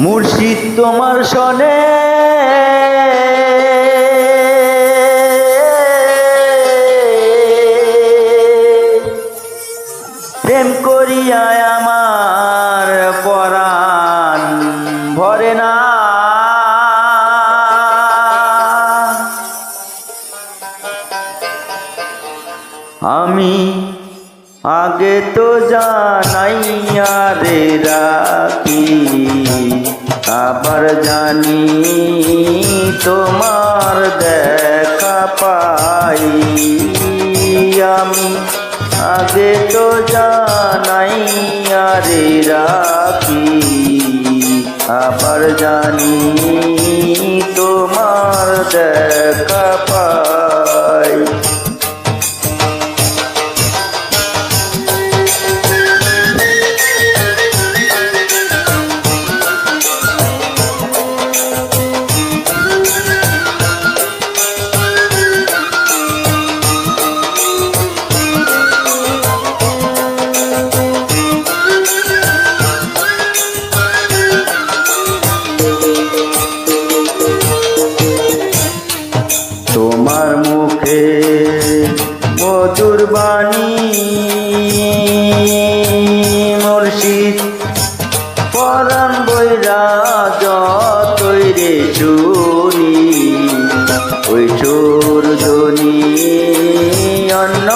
মুর্শিদ তোমার শনে প্রেম করিয়া আমার পরাণ ভরে না। আমি আগে তো জানাইয়া রে রাখি, আবার জানি তোমার দেখা পাই। আমি আগে তো জানাইয়া রে রাখি, আবার জানি তোমার দেখা পাই। তোমার মুখে মধুর বাণী মুর্শিদ পরাণ বৈরা যতই রে চুরি, ওই চোর জনি অন্য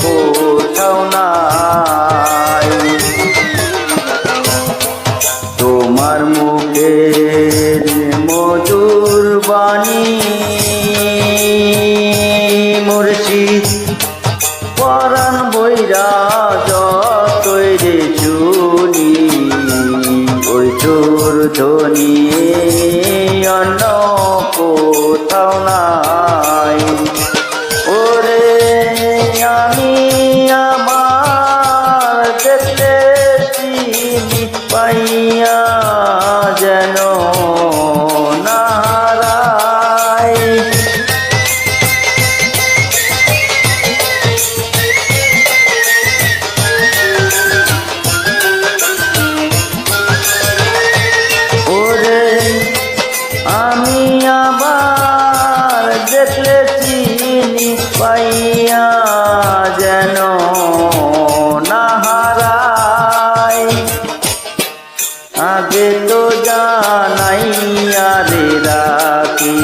কোথাও নাই। তোমার মুখে মধুর বাণী মুর্শিদ পরাণ বৈরা যতই রে চুনি, ওই চোর ধ্বনি অন্য কোথাও নাই। ওরে আমি আমার দেখতে চিনি পাইয়া যেন নারায়। ওরে আমি আবার দেখলে চিনি পাইয়া যেন নাহারায়। আগে তো জানাইয়া রে রাখি,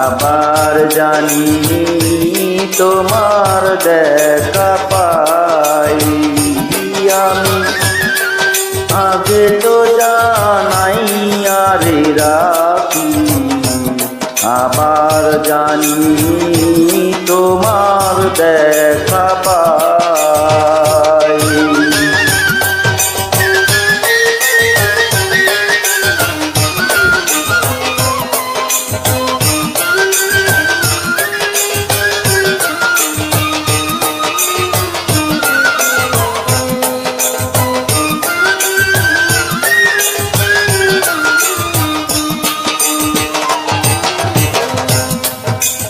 আবার জানি তোমার দেখা পাই। আমি আগে তো জানাইয়া রে রাখি, আবার জানি তোমার দেখা পাই।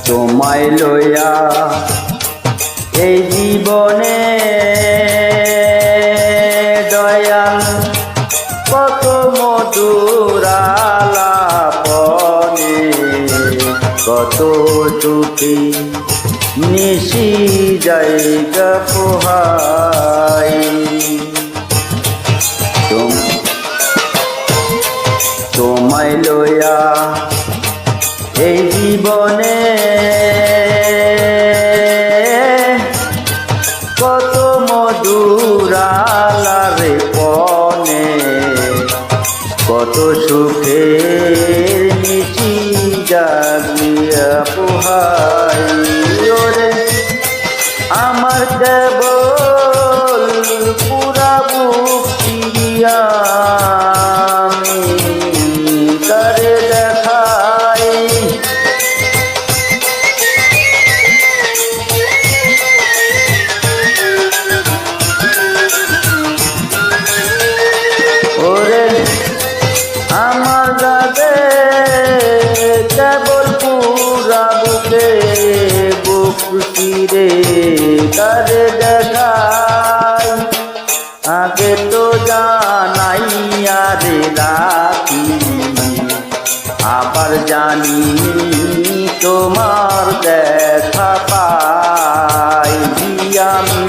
তোমায় লইয়া এই জীবনে দয়াল কত মধুর আলাপনে, কত সুখী নিশি জায়গা পোহাই। তোমায় লইয়া এই জীবনে কত মধুর আলাপে পনে, কত সুখের নিশি জাগিয়া পোহাই। ওরে আমার কেবল পুরা বুক চিরিয়া আমি তারে দেখাই। ওরে আমার যাবে কেবল পুরা বুকে বুক চিরে তারে দেখাই। আগে তো জানাইয়া রে রাখি আবার জানি তোমার দেখা পাই আমি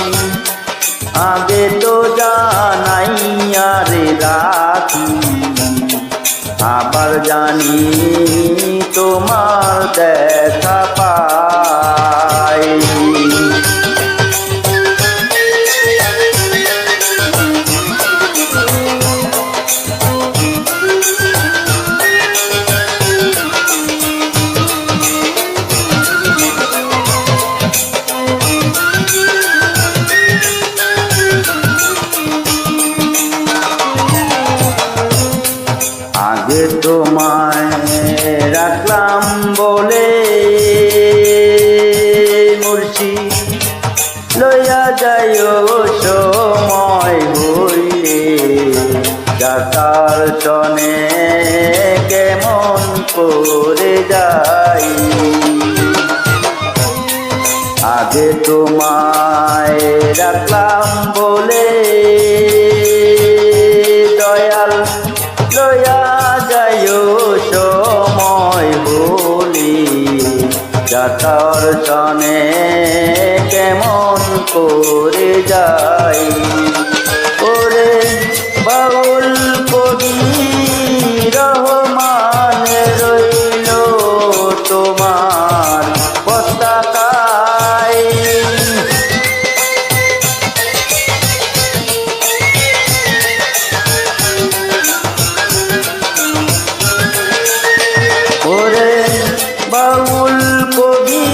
আগে তো জানাইয়া রে রাখি আবার জানি তোমার দেখা পাই আগে তোমায় রাখলাম বলে মুর্শিদ লইয়া যাইও সময় হইলে যাতার চনে কেমন করে যাই আগে তোমায় রাখলাম বলে দয়াল লইয়া যাইও সময় বলি যাতার সনে কেমন করে যাই ওরে বাউল কবি রহমান রইল তোমার পতাকায় ওরে বাউল কবি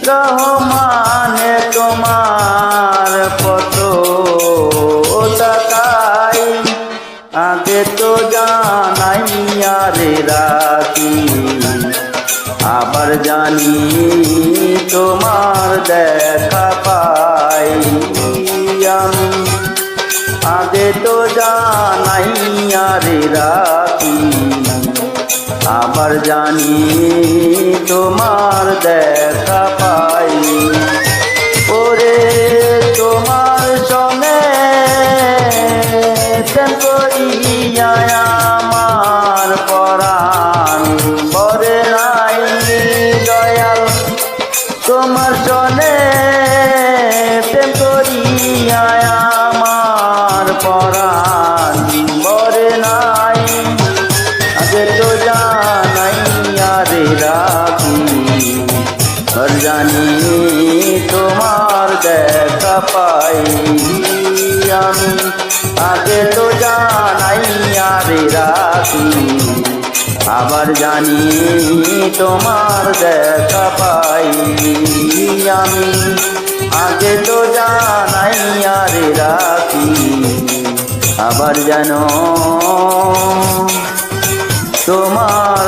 রহমান তোমার পতাকাই আগে তো জানাইয়া রে রাখি আবার জানি তোমার দেখা পাই আমি আগে তো জানাইয়া রে রাখি আবার জানি তোমার দেখা পাই ওরে তোমার সঙ্গে করিয়া আমার পরাণ ভরে নাই দয়াল তোমার সনে প্রেম করিয়া আমার পরাণ ভরে নাই আগে তো জানাইয়া রে রাখি আর জানি তোমার দেখা পাই আমি আগে তো জানাইয়া রে রাখি আবার জানি তোমার দেখা পাই আমি আগে তো জানাইয়া রে রাখি আবার যেন তোমার